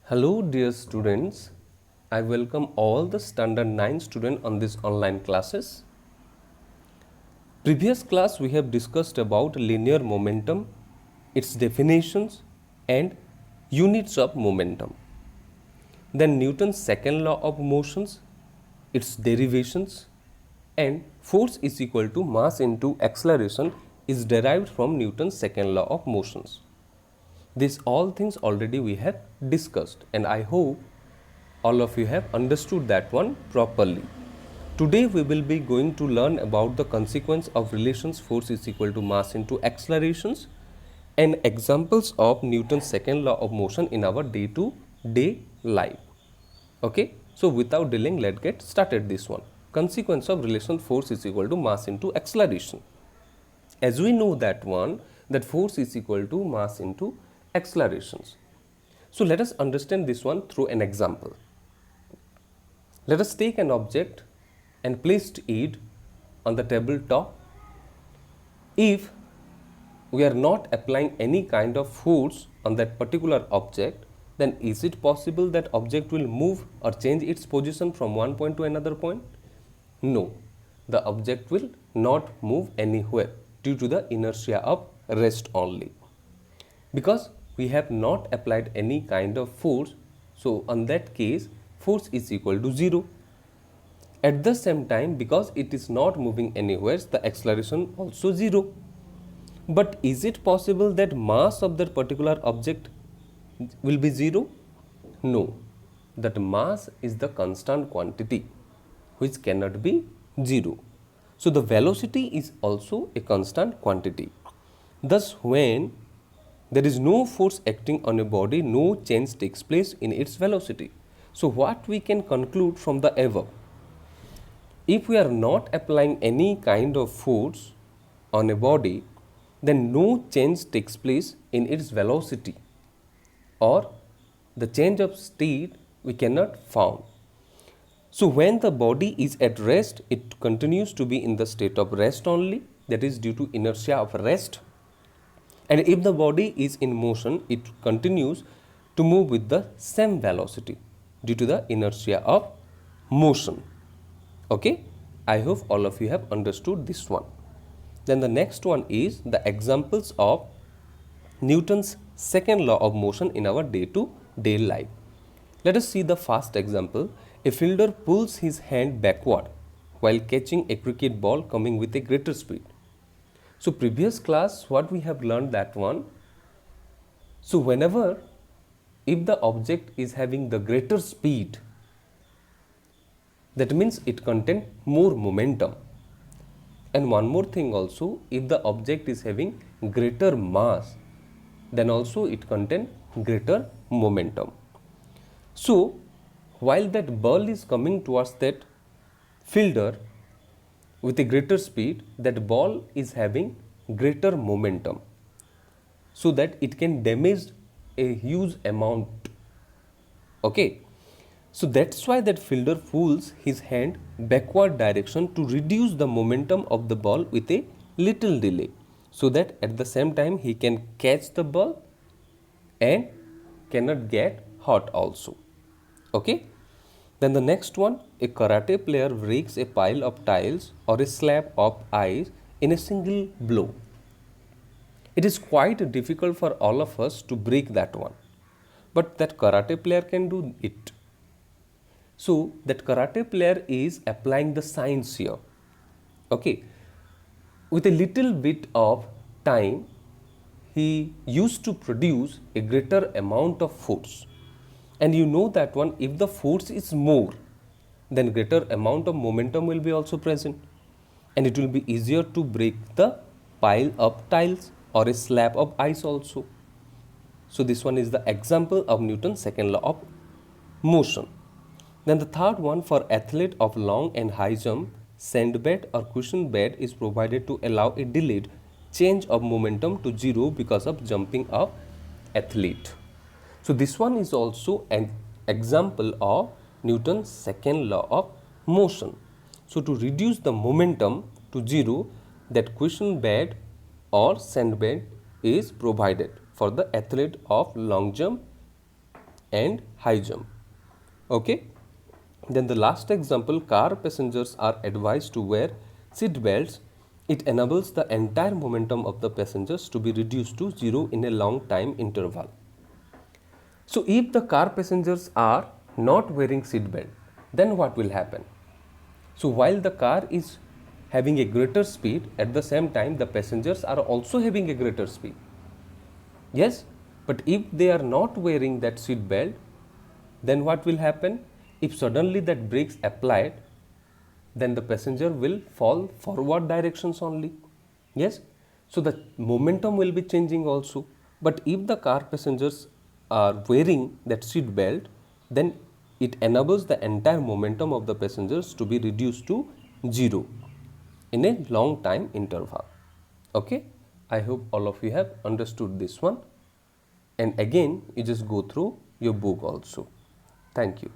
Hello dear students, I welcome all the standard 9 students on this online classes. Previous class we have discussed about linear momentum, its definitions and units of momentum. Then Newton's second law of motions, its derivations and force is equal to mass into acceleration is derived from Newton's second law of motions. These all things already we have discussed and I hope all of you have understood that one properly. Today we will be going to learn about the consequence of relations force is equal to mass into accelerations and examples of Newton's second law of motion in our day-to-day life. Okay, so without delaying, let's get started this one. Consequence of relation force is equal to mass into acceleration. As we know that one, that force is equal to mass into accelerations. So let us understand this one through an example. Let us take an object and place it on the tabletop. If we are not applying any kind of force on that particular object, then is it possible that object will move or change its position from one point to another point? No, the object will not move anywhere due to the inertia of rest only. Because we have not applied any kind of force, so on that case force is equal to 0. At the same time, because it is not moving anywhere, the acceleration also 0. But is it possible that mass of that particular object will be 0? No, that mass is the constant quantity which cannot be 0. So the velocity is also a constant quantity. Thus, when there is no force acting on a body, no change takes place in its velocity. So what we can conclude from the above? If we are not applying any kind of force on a body, then no change takes place in its velocity, or the change of state we cannot found. So when the body is at rest, it continues to be in the state of rest only, that is due to inertia of rest. And if the body is in motion, it continues to move with the same velocity due to the inertia of motion. Okay, I hope all of you have understood this one. Then the next one is the examples of Newton's second law of motion in our day-to-day life. Let us see the first example. A fielder pulls his hand backward while catching a cricket ball coming with a greater speed. So previous class what we have learned that one. So whenever if the object is having the greater speed, that means it contains more momentum. And one more thing also, if the object is having greater mass, then also it contains greater momentum. So while that ball is coming towards that fielder with a greater speed, that ball is having greater momentum, so that it can damage a huge amount. Okay, so that's why that fielder pulls his hand backward direction to reduce the momentum of the ball with a little delay, so that at the same time he can catch the ball and cannot get hurt also. Okay, then the next one, a karate player breaks a pile of tiles or a slab of ice in a single blow. It is quite difficult for all of us to break that one, but that karate player can do it. So that karate player is applying the science here. Okay, with a little bit of time, he used to produce a greater amount of force. And you know that one, if the force is more, then greater amount of momentum will be also present, and it will be easier to break the pile of tiles or a slab of ice also. So this one is the example of Newton's second law of motion. Then the third one, for athlete of long and high jump, sandbed or cushion bed is provided to allow a delayed change of momentum to 0 because of jumping of athlete. So this one is also an example of Newton's second law of motion. So to reduce the momentum to 0, that cushion bed or sandbed is provided for the athlete of long jump and high jump. Okay. Then the last example, car passengers are advised to wear seat belts. It enables the entire momentum of the passengers to be reduced to zero in a long time interval. So if the car passengers are not wearing seat belt, then what will happen? So while the car is having a greater speed, at the same time the passengers are also having a greater speed. Yes, but if they are not wearing that seat belt, then what will happen? If suddenly that brakes applied, then the passenger will fall forward directions only. Yes, so the momentum will be changing also. But if the car passengers are wearing that seat belt, then it enables the entire momentum of the passengers to be reduced to zero in a long time interval. Okay, I hope all of you have understood this one, and again you just go through your book also. Thank you.